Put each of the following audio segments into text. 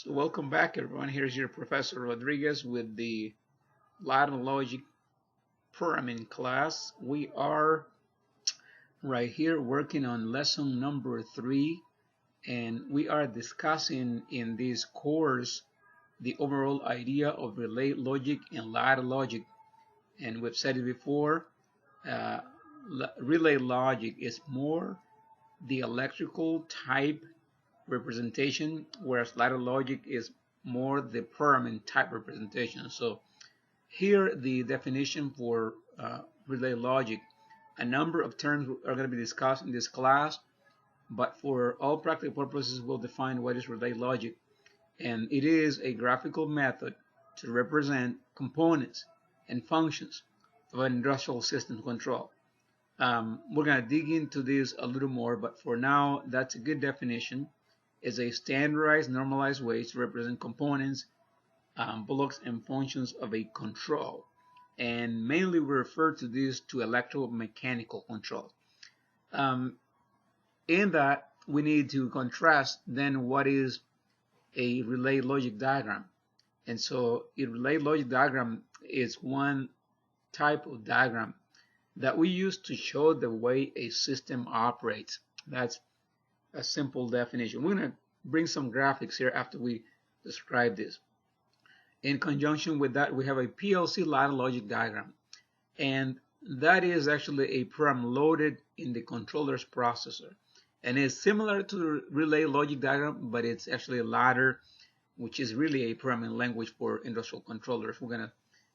So welcome back everyone. Here's your Professor Rodriguez with the Ladder Logic programming class. We are right here working on lesson number 3, and we are discussing in this course the overall idea of relay logic and ladder logic. And we've said it before, uh, relay logic is more the electrical type representation, whereas ladder logic is more the programming type representation. So here the definition for relay logic. A number of terms are going to be discussed in this class, but for all practical purposes we'll define what is relay logic. And it is a graphical method to represent components and functions of an industrial system control. We're going to dig into this a little more, but for now that's a good definition. Is a standardized, normalized way to represent components, blocks, and functions of a control. And mainly we refer to this to electromechanical control. In that, we need to contrast then what is a relay logic diagram. And so a relay logic diagram is one type of diagram that we use to show the way a system operates. That's a simple definition. We're going to bring some graphics here after we describe this. In conjunction with that, we have a PLC ladder logic diagram, and that is actually a program loaded in the controller's processor, and it's similar to the relay logic diagram, but it's actually a ladder, which is really a programming language for industrial controllers. We're going to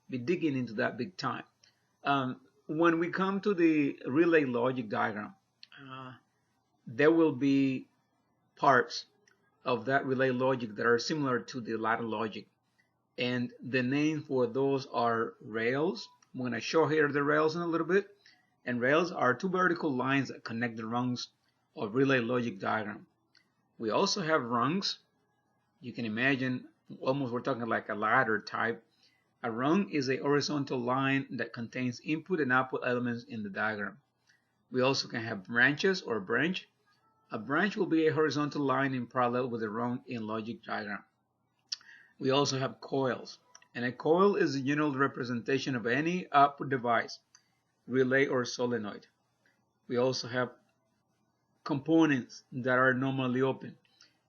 be digging into that big time. When we come to the relay logic diagram, there will be parts of that relay logic that are similar to the ladder logic, and the name for those are rails. I'm going to show here the rails in a little bit, and rails are two vertical lines that connect the rungs of relay logic diagram. We also have rungs. You can imagine almost we're talking like a ladder type. A rung is a horizontal line that contains input and output elements in the diagram. We also can have branches or branch. A branch will be a horizontal line in parallel with a rung in logic diagram. We also have coils, and a coil is a general representation of any output device, relay or solenoid. We also have components that are normally open,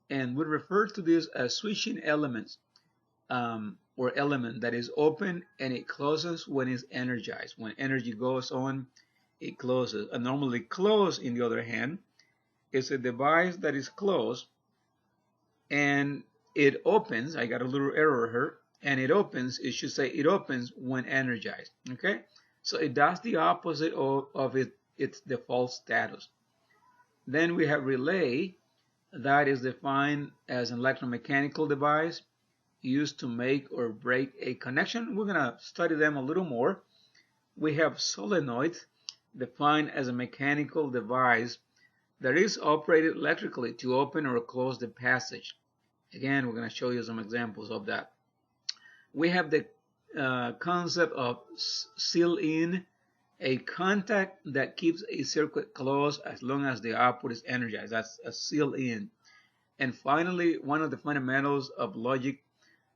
and we refer to this as switching elements, or element that is open and it closes when it's energized. When energy goes on, it closes. A normally closed, in the other hand, is a device that is closed and it opens. I got a little error here. And it opens, it should say it opens when energized. Okay? So it does the opposite of its default status. Then we have relay. That is defined as an electromechanical device used to make or break a connection. We're going to study them a little more. We have solenoid, defined as a mechanical device that is operated electrically to open or close the passage. Again, we're going to show you some examples of that. We have the concept of seal-in, a contact that keeps a circuit closed as long as the output is energized. That's a seal-in. And finally, one of the fundamentals of logic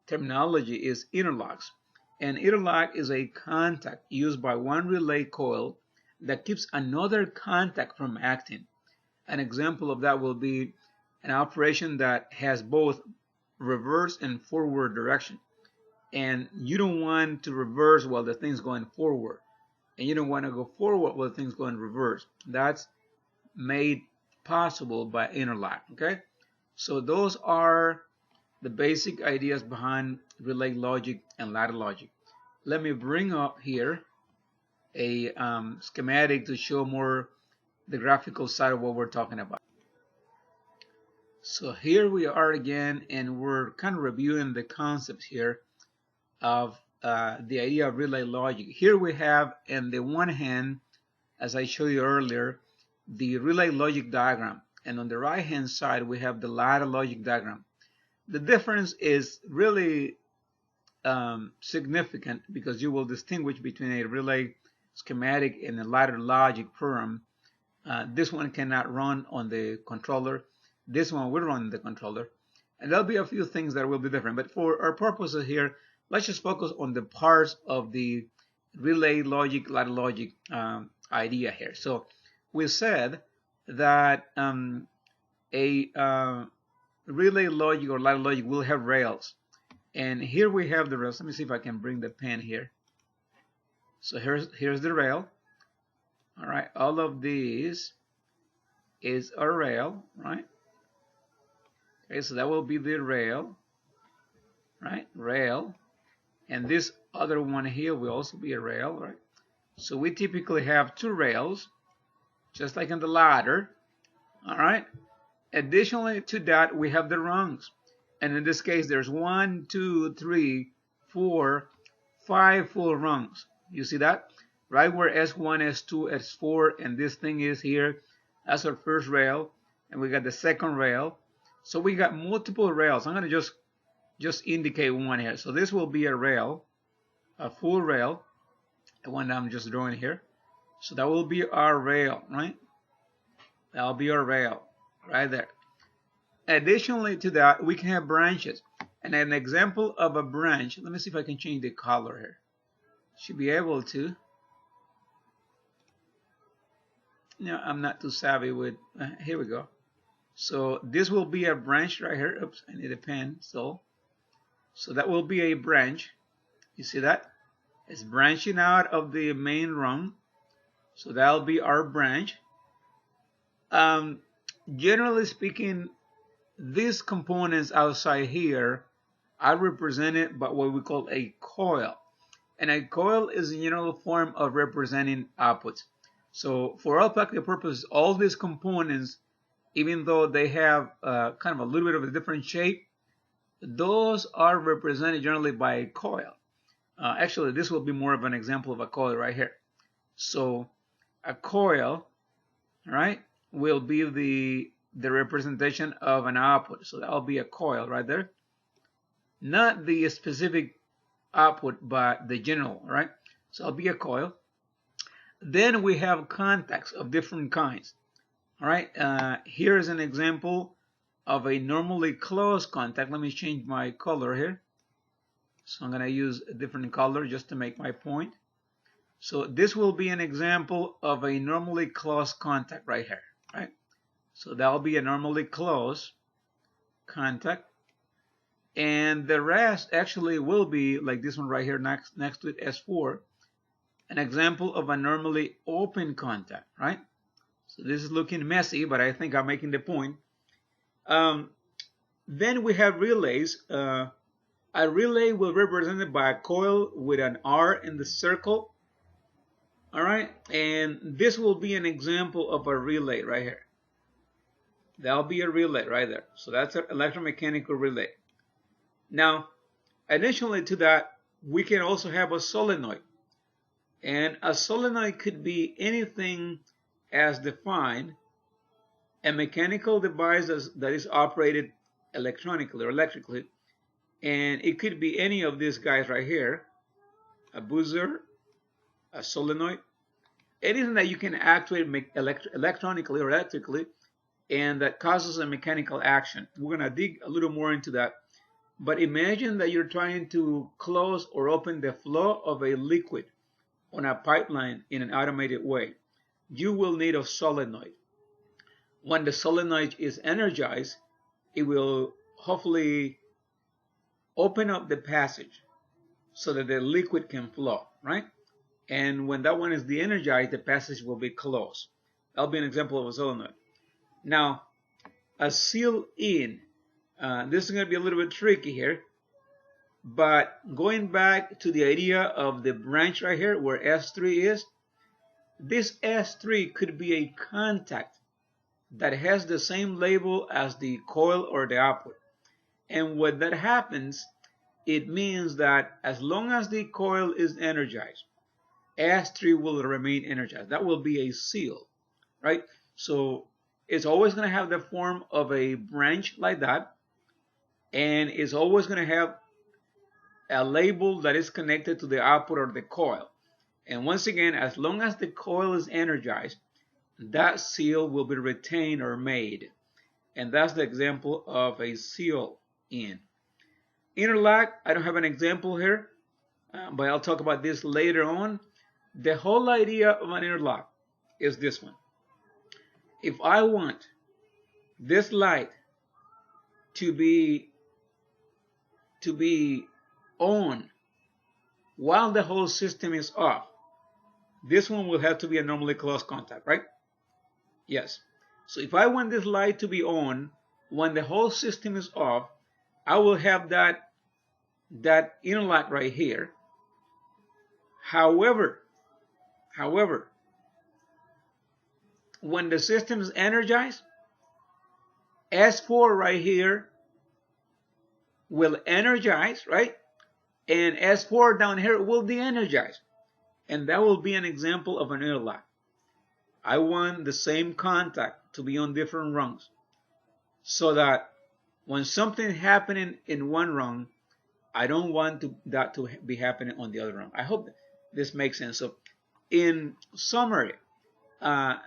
terminology is interlocks. An interlock is a contact used by one relay coil that keeps another contact from acting. An example of that will be an operation that has both reverse and forward direction. And you don't want to reverse while the thing's going forward. And you don't want to go forward while the thing's going reverse. That's made possible by interlock. Okay? So those are the basic ideas behind relay logic and ladder logic. Let me bring up here a schematic to show more the graphical side of what we're talking about. So here we are again, and we're kind of reviewing the concepts here of the idea of relay logic. Here we have, on the one hand, as I showed you earlier, the relay logic diagram, and on the right hand side we have the ladder logic diagram. The difference is really significant because you will distinguish between a relay schematic and a ladder logic program. This one cannot run on the controller. This one will run the controller. And there'll be a few things that will be different. But for our purposes here, let's just focus on the parts of the relay logic, ladder logic idea here. So we said that a relay logic or ladder logic will have rails. And here we have the rails. Let me see if I can bring the pen here. So here's the rail. All right, all of these is a rail, right? Okay, so that will be the rail, right? Rail. And this other one here will also be a rail, right? So we typically have two rails, just like in the ladder, all right? Additionally to that, we have the rungs. And in this case, there's 1, 2, 3, 4, 5 full rungs. You see that? Right where S1, S2, S4, and this thing is here. That's our first rail. And we got the second rail. So we got multiple rails. I'm going to just indicate one here. So this will be a rail, a full rail, the one that I'm just drawing here. So that will be our rail, right? That'll be our rail right there. Additionally to that, we can have branches. And an example of a branch, let me see if I can change the color here. Should be able to. No, I'm not too savvy with, here we go. So this will be a branch right here. Oops, I need a pen. So that will be a branch. You see that? It's branching out of the main rung. So that'll be our branch. Generally speaking, these components outside here are represented by what we call a coil. And a coil is a general form of representing outputs. So for all practical purposes, all these components, even though they have kind of a little bit of a different shape, those are represented generally by a coil. Actually, this will be more of an example of a coil right here. So a coil, right, will be the representation of an output. So that'll be a coil right there. Not the specific output, but the general, right? So it'll be a coil. Then we have contacts of different kinds. All right, here is an example of a normally closed contact. Let me change my color here. So I'm going to use a different color just to make my point. So this will be an example of a normally closed contact right here, right? So that will be a normally closed contact. And the rest actually will be like this one right here next to it, S4, an example of a normally open contact, right? So this is looking messy, but I think I'm making the point. Then we have relays. A relay will be represented by a coil with an R in the circle. All right, and this will be an example of a relay right here. That'll be a relay right there. So that's an electromechanical relay. Now, additionally to that, we can also have a solenoid. And a solenoid could be anything as defined, a mechanical device that is operated electronically or electrically. And it could be any of these guys right here, a buzzer, a solenoid, anything that you can actuate electronically or electrically, and that causes a mechanical action. We're going to dig a little more into that. But imagine that you're trying to close or open the flow of a liquid on a pipeline in an automated way. You will need a solenoid. When the solenoid is energized, it will hopefully open up the passage so that the liquid can flow, right? And when that one is de-energized, the passage will be closed. That'll be an example of a solenoid. Now, a seal-in. This is going to be a little bit tricky here. But going back to the idea of the branch right here where S3 is, this S3 could be a contact that has the same label as the coil or the output. And when that happens, it means that as long as the coil is energized, S3 will remain energized. That will be a seal, right? So it's always going to have the form of a branch like that, and it's always going to have a label that is connected to the output or the coil. And once again, as long as the coil is energized, that seal will be retained or made. And that's the example of a seal, in. Interlock, I don't have an example here, but I'll talk about this later on. The whole idea of an interlock is this one. If I want this light to be on while the whole system is off, this one will have to be a normally closed contact, right? Yes. So if I want this light to be on when the whole system is off, I will have that interlock right here. However, when the system is energized, S4 right here will energize, right? And S4 down here will de-energize. And that will be an example of an interlock. I want the same contact to be on different rungs, so that when something happening in one rung, I don't want that to be happening on the other rung. I hope this makes sense. So in summary,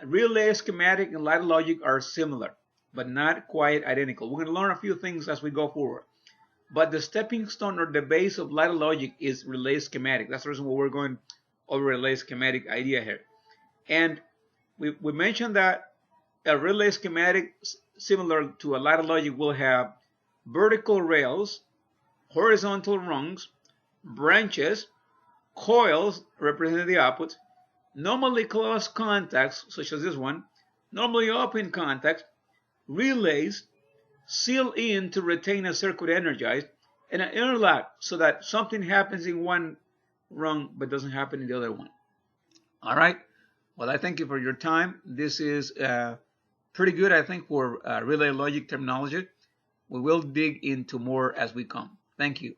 relay, schematic, and ladder logic are similar, but not quite identical. We're going to learn a few things as we go forward. But the stepping stone or the base of ladder logic is relay schematic. That's the reason why we're going over relay schematic idea here. And we mentioned that a relay schematic, similar to a ladder logic, will have vertical rails, horizontal rungs, branches, coils representing the outputs, normally closed contacts, such as this one, normally open contacts, relays, seal in to retain a circuit energized, and an interlock so that something happens in one rung but doesn't happen in the other one. All right. Well, I thank you for your time. This is pretty good, I think, for relay logic terminology. We will dig into more as we come. Thank you.